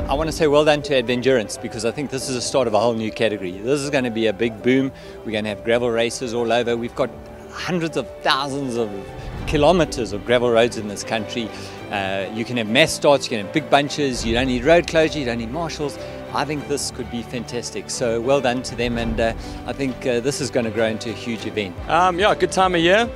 I want to say well done to Advendurance, because I think this is the start of a whole new category. This is going to be a big boom. We're going to have gravel races all over. We've got hundreds of thousands of kilometers of gravel roads in this country. You can have mass starts, you can have big bunches, you don't need road closure, you don't need marshals. I think this could be fantastic. So well done to them, and I think this is going to grow into a huge event. Yeah, good time of year.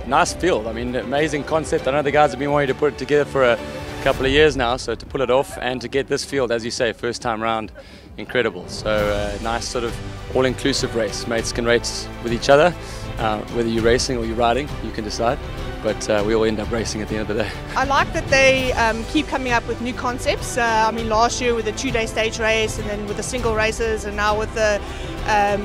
Nice field. I mean, amazing concept. I know the guys have been wanting to put it together for a couple of years now, so to pull it off and to get this field, as you say, first time round, incredible. So nice sort of all-inclusive race. Mates can race with each other, whether you're racing or you're riding, you can decide, but we all end up racing at the end of the day. I like that they keep coming up with new concepts. I mean, last year with the 2-day stage race, and then with the single races, and now with the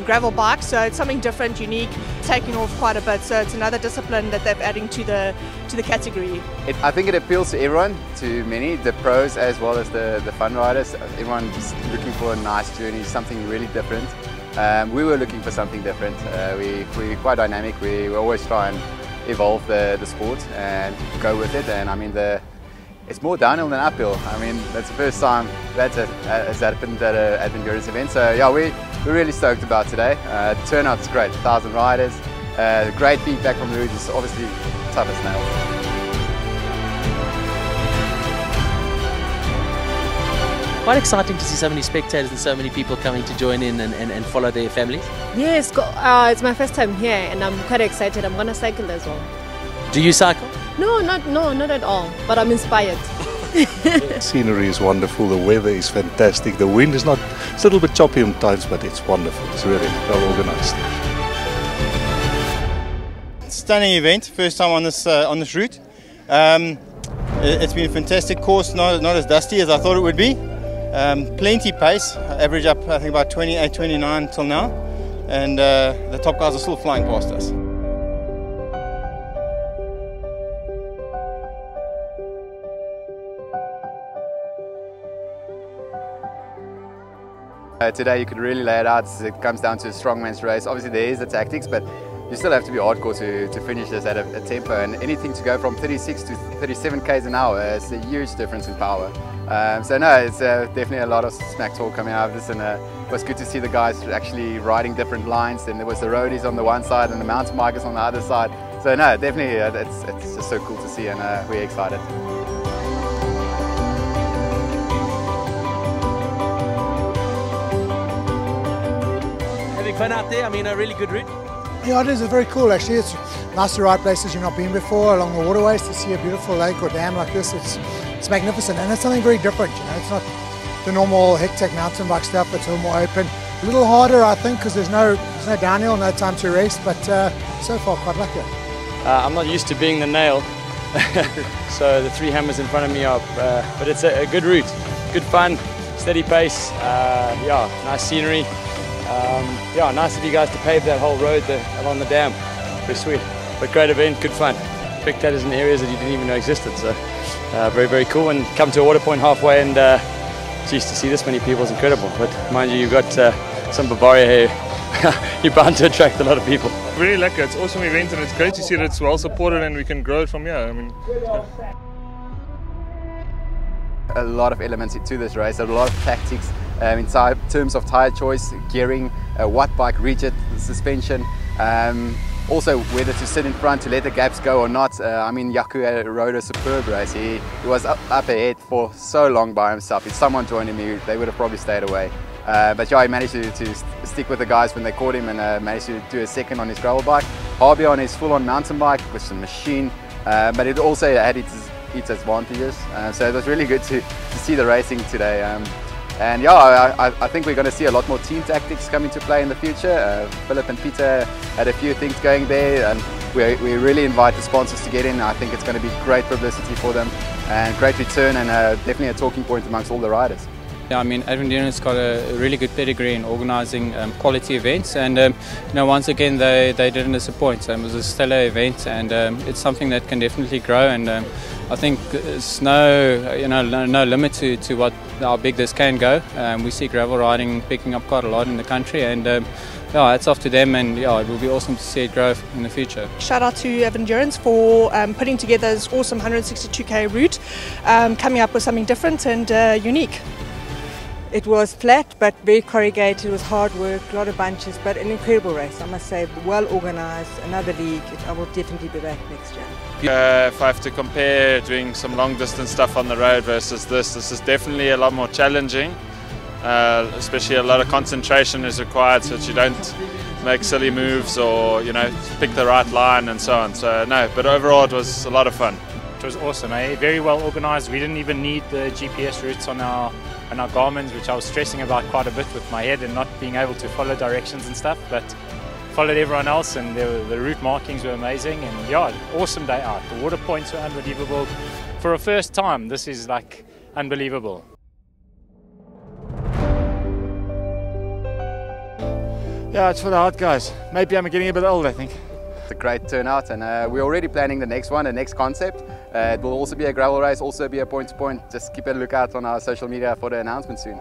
gravel bike, so it's something different, unique, taking off quite a bit. So it's another discipline that they're adding to the category. I think it appeals to everyone, to many, the pros as well as the fun riders. Everyone's looking for a nice journey, something really different. We were looking for something different. We're quite dynamic. We always try and evolve the sport and go with it. And I mean, it's more downhill than uphill. I mean, that's the first time that has happened at an endurance event. So yeah, we're really stoked about today. Turnout's great, 1,000 riders. Great feedback from the route. It's obviously tough as nails. Quite exciting to see so many spectators and so many people coming to join in and follow their families. Yes, it's my first time here and I'm quite excited. I'm going to cycle as well. Do you cycle? No, not at all, but I'm inspired. Scenery is wonderful, the weather is fantastic, the wind is it's a little bit choppy at times, but it's wonderful. It's really well organized. Stunning event, first time on this route. It's been a fantastic course, not as dusty as I thought it would be. Plenty pace, average up I think about 28, 29 till now, and the top guys are still flying past us. Today you could really lay it out. It comes down to a strongman's race. Obviously there is the tactics, but you still have to be hardcore to finish this at a tempo, and anything to go from 36 to 37 k's an hour is a huge difference in power. So no, it's definitely a lot of smack talk coming out of this, and it was good to see the guys actually riding different lines. Then there was the roadies on the one side and the mountain bikers on the other side. So no, definitely it's just so cool to see, and we're excited. Having fun out there? I mean, a really good route. Yeah, it is. It's very cool actually. It's nice to ride places you've not been before, along the waterways, to see a beautiful lake or dam like this. It's magnificent, and it's something very different. You know, it's not the normal hectic mountain bike stuff. It's a little more open, a little harder, I think, because there's no downhill, no time to rest. But so far, quite lucky. I'm not used to being the nail, so the 3 hammers in front of me are. But it's a good route, good fun, steady pace. Yeah, nice scenery. Yeah, nice of you guys to pave that whole road along the dam. Very sweet, but great event, good fun. Spectators in areas that you didn't even know existed, so very, very cool. And come to a water point halfway, and geez, to see this many people is incredible. But mind you, you've got some Bavaria here. You're bound to attract a lot of people. Very lekker. It's an awesome event, and it's great to see that it's well supported and we can grow it from here. I mean, yeah. A lot of elements to this race, a lot of tactics in terms of tyre choice, gearing, what bike, rigid suspension, also whether to sit in front to let the gaps go or not. I mean, Jaco rode a superb race. He was up ahead for so long by himself. If someone joined him, they would have probably stayed away. But yeah, he managed to stick with the guys when they caught him, and managed to do a second on his gravel bike. HB on his full-on mountain bike was a machine, but it also had its advantages. So it was really good to see the racing today. And yeah, I think we're going to see a lot more team tactics come into play in the future. Philip and Peter had a few things going there, and we really invite the sponsors to get in. I think it's going to be great publicity for them and great return, and definitely a talking point amongst all the riders. Yeah, I mean, Advendurance got a really good pedigree in organising quality events, and you know, once again they didn't disappoint. It was a stellar event, and it's something that can definitely grow. And I think there's no limit to how big this can go. We see gravel riding picking up quite a lot in the country, and yeah, hats off to them, and yeah, it will be awesome to see it grow in the future. Shout out to Endurance for putting together this awesome 162k route, coming up with something different and unique. It was flat but very corrugated. It was hard work, a lot of bunches, but an incredible race, I must say. Well organised, another league. I will definitely be back next year. If I have to compare doing some long distance stuff on the road versus this is definitely a lot more challenging. Especially a lot of concentration is required so that you don't make silly moves or, you know, pick the right line and so on. So no, but overall it was a lot of fun. It was awesome, very well organised. We didn't even need the GPS routes on our Garmins, which I was stressing about quite a bit with my head and not being able to follow directions and stuff, but followed everyone else, and the route markings were amazing, and yeah, awesome day out. The water points were unbelievable. For a first time, this is like unbelievable. Yeah, it's for the hard guys. Maybe I'm getting a bit old, I think. It's a great turnout, and we're already planning the next one, the next concept. It will also be a gravel race, also be a point-to-point. Just keep a lookout on our social media for the announcement soon.